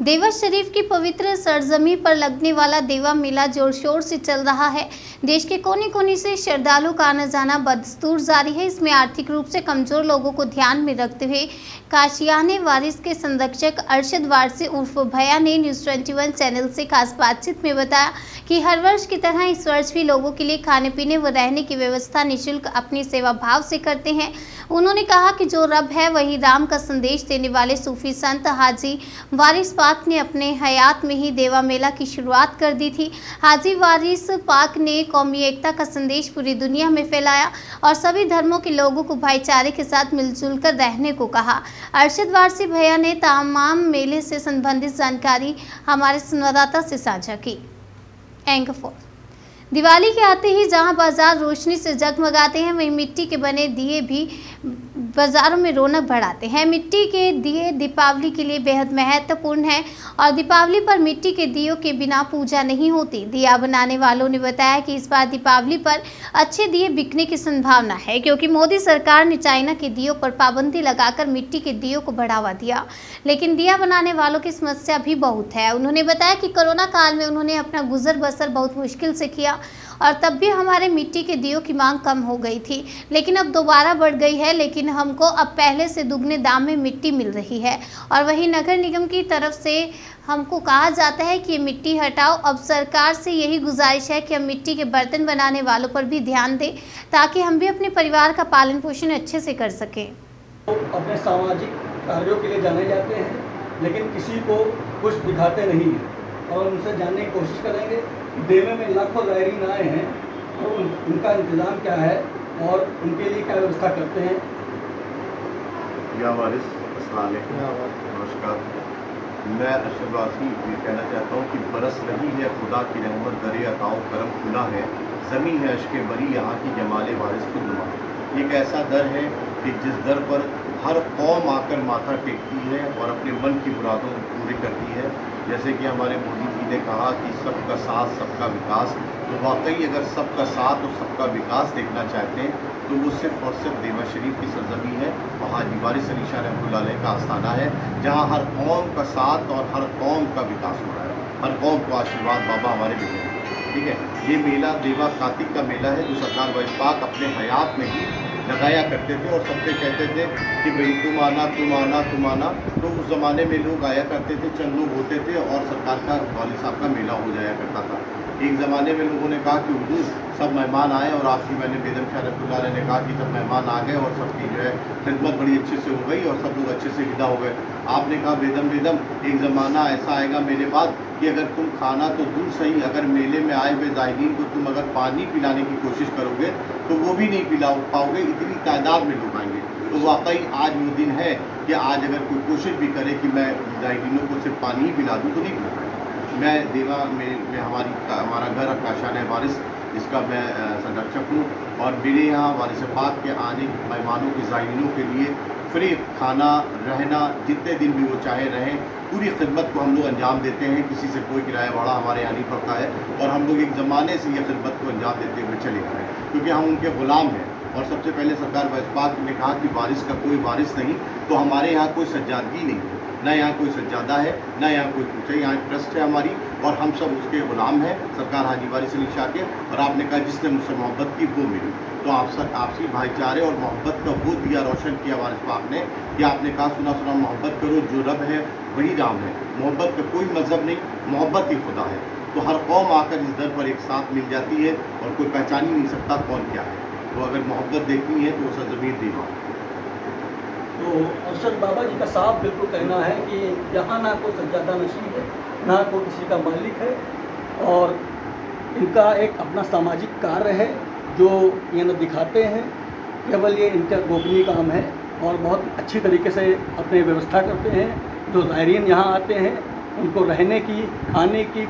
देवा शरीफ की पवित्र सरजमी पर लगने वाला देवा मेला जोर शोर से चल रहा है। देश के कोने कोने से श्रद्धालुओं का आना जाना बदस्तूर जारी है। इसमें आर्थिक रूप से कमजोर लोगों को ध्यान में रखते हुए काशियाने वारिस के संरक्षक अरशद वारसी उर्फ भैया ने न्यूज़ 21 चैनल से खास बातचीत में बताया कि हर वर्ष की तरह इस वर्ष भी लोगों के लिए खाने पीने व रहने की व्यवस्था निःशुल्क अपनी सेवा भाव से करते हैं। उन्होंने कहा कि जो रब है वही राम का संदेश देने वाले सूफी संत हाजी वारिस पाक ने अपने हयात में ही देवा मेला की शुरुआत कर दी थी। हाजी वारिस पाक ने कौमी एकता का संदेश पूरी दुनिया में फैलाया और सभी धर्मों के लोगों को भाईचारे के साथ मिलजुल कर रहने को कहा। अरशद वारसी भैया ने तमाम मेले से संबंधित जानकारी हमारे संवाददाता से साझा की। एंकर 4 दिवाली के आते ही जहां बाजार रोशनी से जगमगाते हैं, वहीं मिट्टी के बने दिए भी बाजारों में रौनक बढ़ाते हैं। मिट्टी के दिए दीपावली के लिए बेहद महत्वपूर्ण है और दीपावली पर मिट्टी के दियों के बिना पूजा नहीं होती। दिया बनाने वालों ने बताया कि इस बार दीपावली पर अच्छे दिए बिकने की संभावना है, क्योंकि मोदी सरकार ने चाइना के दियों पर पाबंदी लगाकर मिट्टी के दियों को बढ़ावा दिया। लेकिन दिया बनाने वालों की समस्या भी बहुत है। उन्होंने बताया कि कोरोना काल में उन्होंने अपना गुजर बसर बहुत मुश्किल से किया और तब भी हमारे मिट्टी के दियों की मांग कम हो गई थी, लेकिन अब दोबारा बढ़ गई है। लेकिन हमको अब पहले से दुगने दाम में मिट्टी मिल रही है और वहीं नगर निगम की तरफ से हमको कहा जाता है कि ये मिट्टी हटाओ। अब सरकार से यही गुजारिश है कि हम मिट्टी के बर्तन बनाने वालों पर भी ध्यान दें, ताकि हम भी अपने परिवार का पालन पोषण अच्छे से कर सकें। तो अपने सामाजिक कार्यों के लिए जाने जाते हैं, लेकिन किसी को कुछ दिखाते नहीं हैं और उनसे जानने की कोशिश करेंगे। देवे में लाखों ज़ायरीन आए हैं और उनका इंतज़ाम क्या है और उनके लिए क्या व्यवस्था करते हैं। या वारिस, अस्सलाम वालेकुम, नमस्कार। मैं अरशद वारसी ये कहना चाहता हूँ कि बरस रही है खुदा की रहमत, दरे अताओ करम खुला है, ज़मीं है अश्के बरी यहाँ की जमाले वारिस खुद नुमा। एक ऐसा दर है कि जिस दर पर हर कौम आकर माथा टेकती है और अपने मन की मुरादों को पूरी करती है। जैसे कि हमारे मोदी जी ने कहा कि सबका साथ सबका विकास, तो वाकई अगर सबका साथ और सबका विकास देखना चाहते हैं तो वो सिर्फ और सिर्फ देवा शरीफ की सरजमी है। वहाँ हाजी वारिस अली शाह रहमतुल्लाह अलैह का आस्थाना है, जहाँ हर कौम का साथ और हर कौम का विकास हो रहा है। हर कौम को आशीर्वाद बाबा हमारे मिले हैं। ठीक है, ये मेला देवा कार्तिक का मेला है जो सरदार वारिस पाक अपने हयात में ही लगाया करते थे और सबसे कहते थे कि भाई तुम आना तुम आना तुम आना। तो उस ज़माने में लोग आया करते थे, चंद लोग होते थे और सरकार का वालिद साहब का मेला हो जाया करता था। एक ज़माने में लोगों ने कहा कि हुजूर सब मेहमान आए और आपकी मैंने बेदम शाह रहमतुल्लाह अलैह ने कहा कि जब मेहमान आ गए और सबकी जो है खिदमत बड़ी अच्छे से हो गई और सब लोग अच्छे से विदा हो गए। आपने कहा बेदम एक ज़माना ऐसा आएगा मेरे बाद कि अगर तुम खाना तो दूर सही, अगर मेले में आए हुए ज़ायरीन को तुम अगर पानी पिलाने की कोशिश करोगे तो वो भी नहीं पिला पाओगे, इतनी तादाद में लोग आएंगे। तो वाकई आज वो दिन है कि आज अगर कोई कोशिश भी करे कि मैं ज़ायरीनों को सिर्फ पानी ही पिला दूँ तो नहीं पिला पाएगा। मैं देवा में हमारा घर काशाने वारिस, जिसका मैं संरक्षक हूँ और मेरे यहाँ वारिस पाक के आने मेहमानों के ज़ायरीनों के लिए फ्री खाना रहना जितने दिन भी वो चाहे रहें, पूरी खिदमत को हम लोग अंजाम देते हैं। किसी से कोई किराया भाड़ा हमारे यहाँ नहीं पड़ता है और हम लोग एक ज़माने से ये खिदमत को अंजाम देते हुए चले आ रहे हैं, क्योंकि हम उनके ग़ुलाम हैं। और सबसे पहले सरदार वारिस पाक ने कहा कि वारिस का कोई वारिस नहीं, तो हमारे यहाँ कोई सज्जादगी नहीं है, ना यहाँ कोई सज्जादा है, ना यहाँ कोई कुछ है। यहाँ ट्रस्ट है हमारी और हम सब उसके ग़ुलाम हैं, सरकार हाजी वारिस अली शाह के। और आपने कहा जिसने मुझसे मोहब्बत की वो मिली, तो आपसी भाईचारे और मोहब्बत का वो दिया रोशन किया वारिस पाक ने कि आपने कहा सुना सुना मोहब्बत करो, जो रब है वही राम है। मोहब्बत का कोई मज़हब नहीं, मोहब्बत ही खुदा है। तो हर कौम आकर इस दर पर एक साथ मिल जाती है और कोई पहचान ही नहीं सकता कौन क्या है। तो अगर मोहब्बत देखनी है तो वो सरजमीन देवा। तो अरशद बाबा जी का साफ बिल्कुल कहना है कि यहाँ ना कोई सज्जादा नशीब है, ना कोई किसी का मालिक है और इनका एक अपना सामाजिक कार्य है जो ये न दिखाते हैं। केवल ये इनका गोपनीय काम है और बहुत अच्छी तरीके से अपनी व्यवस्था करते हैं। जो ज़ायरीन यहाँ आते हैं उनको रहने की, खाने की,